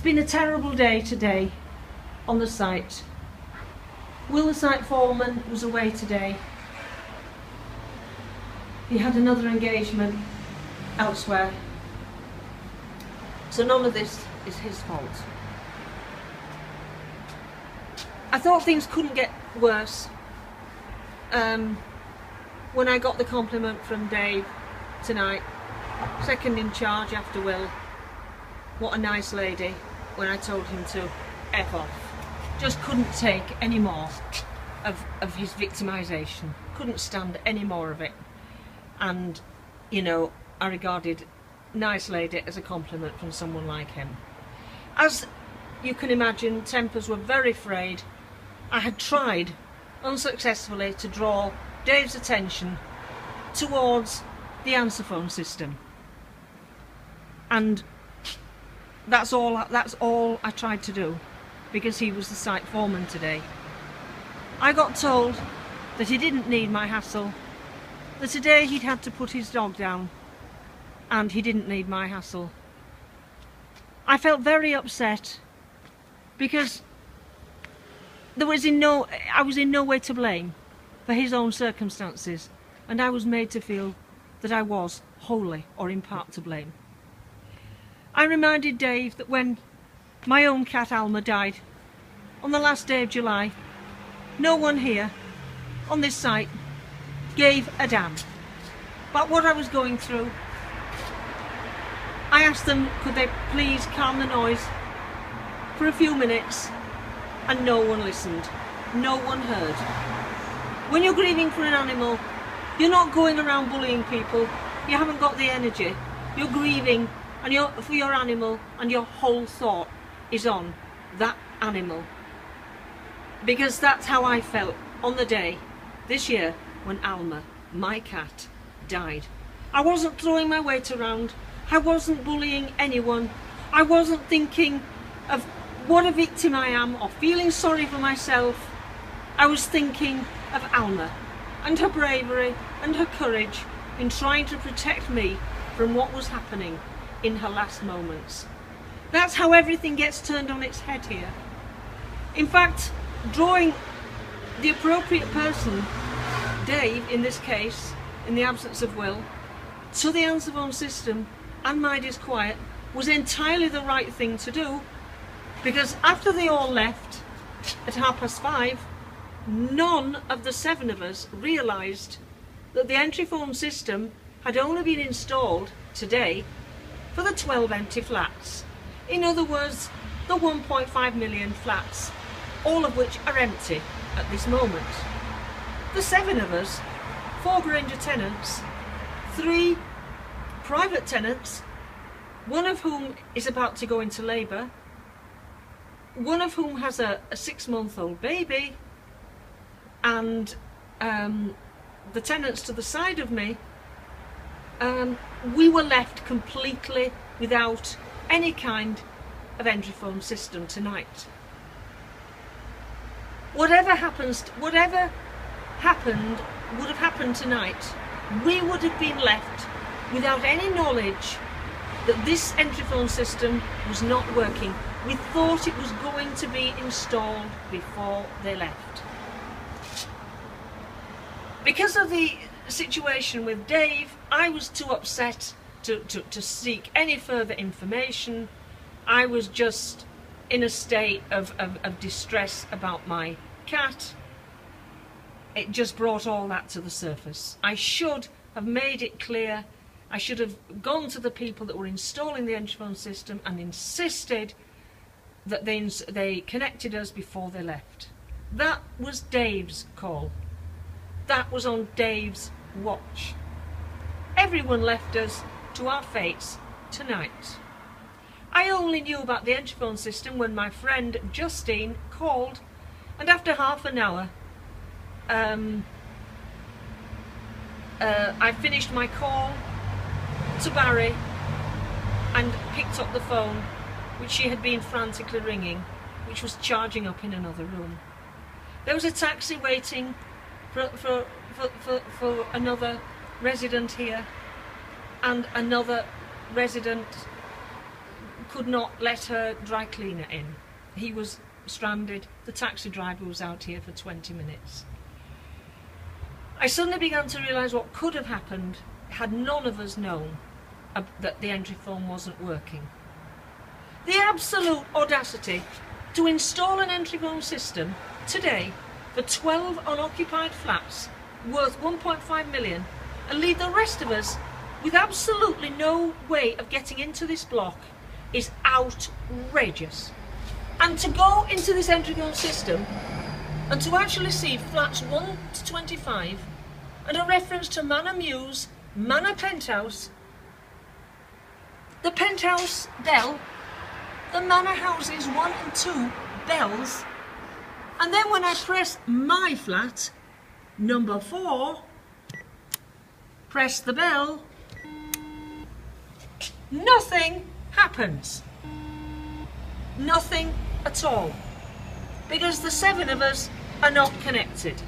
been a terrible day today on the site. Will, the site foreman, was away today. He had another engagement elsewhere. So none of this is his fault. I thought things couldn't get worse when I got the compliment from Dave tonight, second in charge after Will. What a nice lady, when I told him to F off. Just couldn't take any more of his victimisation. Couldn't stand any more of it. And, you know, I regarded nice lady as a compliment from someone like him. As you can imagine, tempers were very frayed. I had tried unsuccessfully to draw Dave's attention towards the answer phone system. And that's all I tried to do, because he was the site foreman today. I got told that he didn't need my hassle, that today he'd had to put his dog down, and he didn't need my hassle. I felt very upset because I was in no way to blame for his own circumstances, and I was made to feel that I was wholly or in part to blame. I reminded Dave that when my own cat Alma died on the last day of July, no one here on this site gave a damn about what I was going through. I asked them could they please calm the noise for a few minutes, and no one listened. No one heard. When you're grieving for an animal, you're not going around bullying people. You haven't got the energy. You're grieving for your animal, and your whole thought is on that animal. Because that's how I felt on the day this year when Alma, my cat, died. I wasn't throwing my weight around. I wasn't bullying anyone. I wasn't thinking of what a victim I am or feeling sorry for myself. I was thinking of Alma and her bravery and her courage in trying to protect me from what was happening in her last moments. That's how everything gets turned on its head here. In fact, drawing the appropriate person, Dave in this case, in the absence of Will, to the answer phone system and my disquiet was entirely the right thing to do, because after they all left at 5:30, none of the 7 of us realised that the entry phone system had only been installed today for the 12 empty flats. In other words, the 1.5 million flats, all of which are empty at this moment. The 7 of us, 4 Granger tenants, 3 private tenants, one of whom is about to go into labour, one of whom has a 6-month-old baby, and the tenants to the side of me, we were left completely without any kind of entry phone system tonight. Whatever happened would have happened tonight. We would have been left without any knowledge that this entry phone system was not working. We thought it was going to be installed before they left. Because of the situation with Dave, I was too upset to seek any further information. I was just in a state of distress about my cat. It just brought all that to the surface. I should have made it clear. I should have gone to the people that were installing the entry phone system and insisted that they connected us before they left. That was Dave's call. That was on Dave's watch. Everyone left us to our fates tonight. I only knew about the entry phone system when my friend Justine called, and after half an hour I finished my call to Barry and picked up the phone, which she had been frantically ringing, which was charging up in another room. There was a taxi waiting for another resident here, and another resident could not let her dry cleaner in. He was stranded. The taxi driver was out here for 20 minutes. I suddenly began to realise what could have happened had none of us known that the entry phone wasn't working. The absolute audacity to install an entry phone system today for 12 unoccupied flats worth 1.5 million and leave the rest of us with absolutely no way of getting into this block is outrageous. And to go into this entry phone system and to actually see flats 1 to 25 and a reference to Manor Mews, Manor Penthouse, the Penthouse Bell, the Manor Houses 1 and 2 bells, and then when I press my flat, number 4, press the bell, nothing happens. Nothing at all. Because the 7 of us are not connected.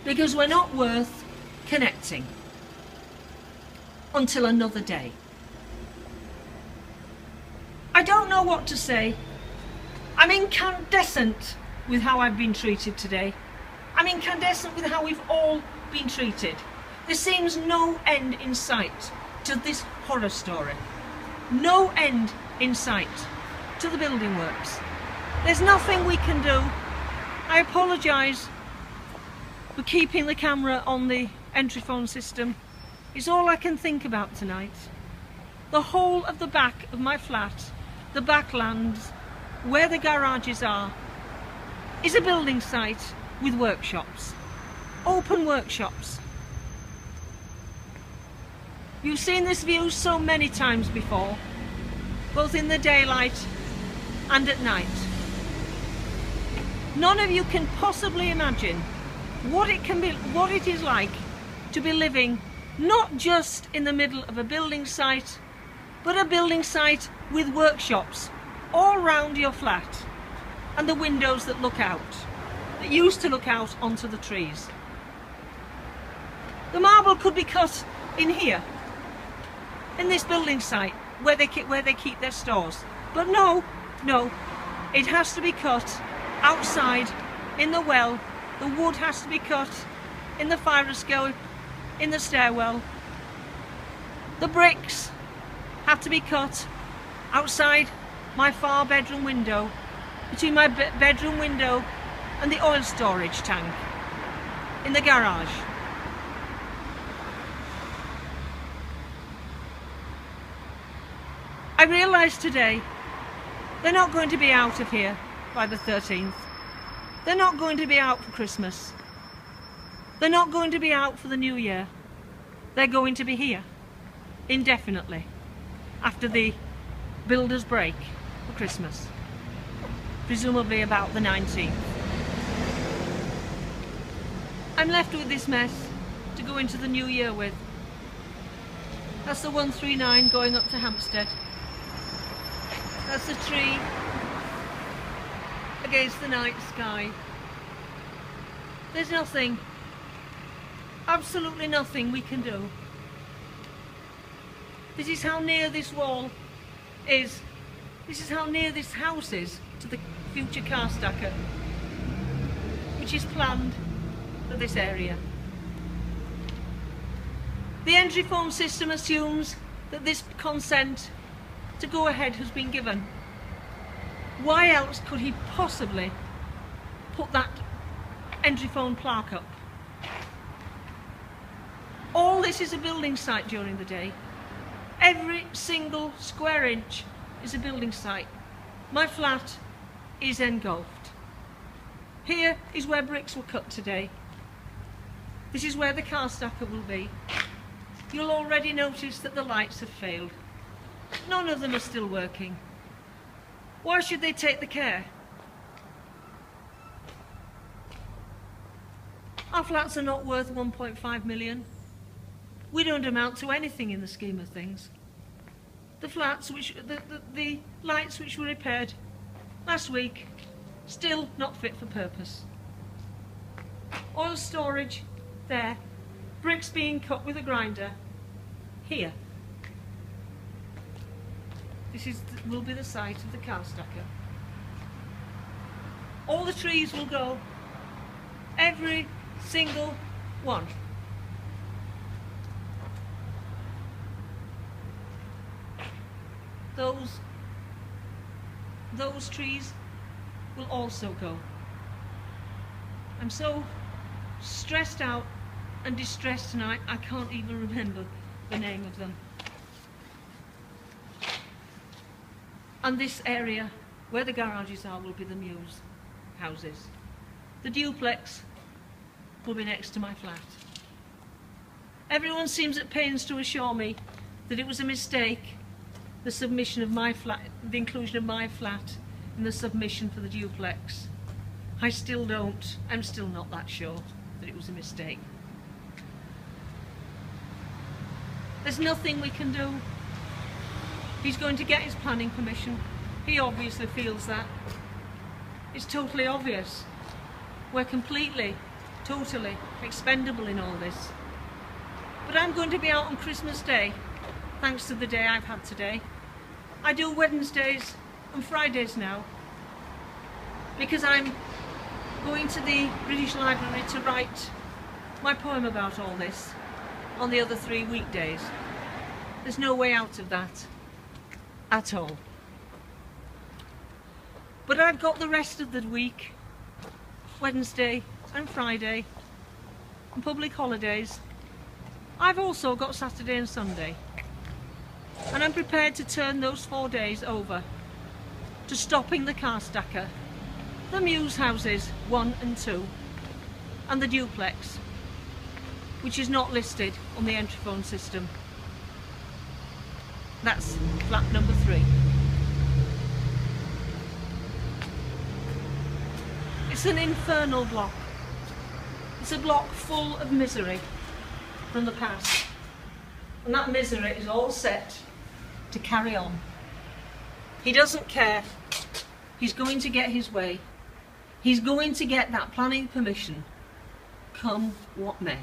Because we're not worth connecting. Until another day. I don't know what to say. I'm incandescent with how I've been treated today. I'm incandescent with how we've all been treated. There seems no end in sight to this horror story. No end in sight to the building works. There's nothing we can do. I apologise for keeping the camera on the entry phone system. It's all I can think about tonight. The whole of the back of my flat, the backlands, where the garages are, is a building site with workshops. Open workshops. You've seen this view so many times before, both in the daylight and at night. None of you can possibly imagine what it is like to be living not just in the middle of a building site, but a building site with workshops all round your flat and the windows that look out, that used to look out onto the trees. The marble could be cut in here, in this building site where they keep their stores. But no, it has to be cut outside in the well. The wood has to be cut in the fire escape, in the stairwell. The bricks have to be cut outside my far bedroom window, between my bedroom window and the oil storage tank in the garage. I realised today they're not going to be out of here by the 13th. They're not going to be out for Christmas. They're not going to be out for the New Year. They're going to be here indefinitely after the builders' break for Christmas, presumably about the 19th. I'm left with this mess to go into the New Year with. That's the 139 going up to Hampstead. That's the tree against the night sky. There's nothing, absolutely nothing we can do. This is how near this wall is. This is how near this house is to the future car stacker, which is planned for this area. The entry phone system assumes that this consent to go ahead has been given. Why else could he possibly put that entry phone plaque up? All this is a building site during the day. Every single square inch is a building site. My flat is engulfed. Here is where bricks were cut today. This is where the car stacker will be. You'll already notice that the lights have failed. None of them are still working. Why should they take the care? Our flats are not worth 1.5 million. We don't amount to anything in the scheme of things. The flats the lights which were repaired last week, still not fit for purpose. Oil storage there, bricks being cut with a grinder here. will be the site of the car stacker. All the trees will go, every single one. Those trees will also go. I'm so stressed out and distressed tonight, I can't even remember the name of them. And this area where the garages are will be the Muse houses. The duplex will be next to my flat. Everyone seems at pains to assure me that it was a mistake, the submission of my flat, the inclusion of my flat in the submission for the duplex. I'm still not that sure that it was a mistake. There's nothing we can do. He's going to get his planning permission. He obviously feels that. It's totally obvious. We're completely, totally expendable in all this. But I'm going to be out on Christmas Day, thanks to the day I've had today. I do Wednesdays and Fridays now, because I'm going to the British Library to write my poem about all this on the other 3 weekdays. There's no way out of that at all. But I've got the rest of the week, Wednesday and Friday, and public holidays. I've also got Saturday and Sunday. And I'm prepared to turn those 4 days over to stopping the car stacker, the Muse houses 1 and 2, and the duplex, which is not listed on the entry phone system. That's flat number 3. It's an infernal block. It's a block full of misery from the past. And that misery is all set to carry on. He doesn't care. He's going to get his way. He's going to get that planning permission, come what may.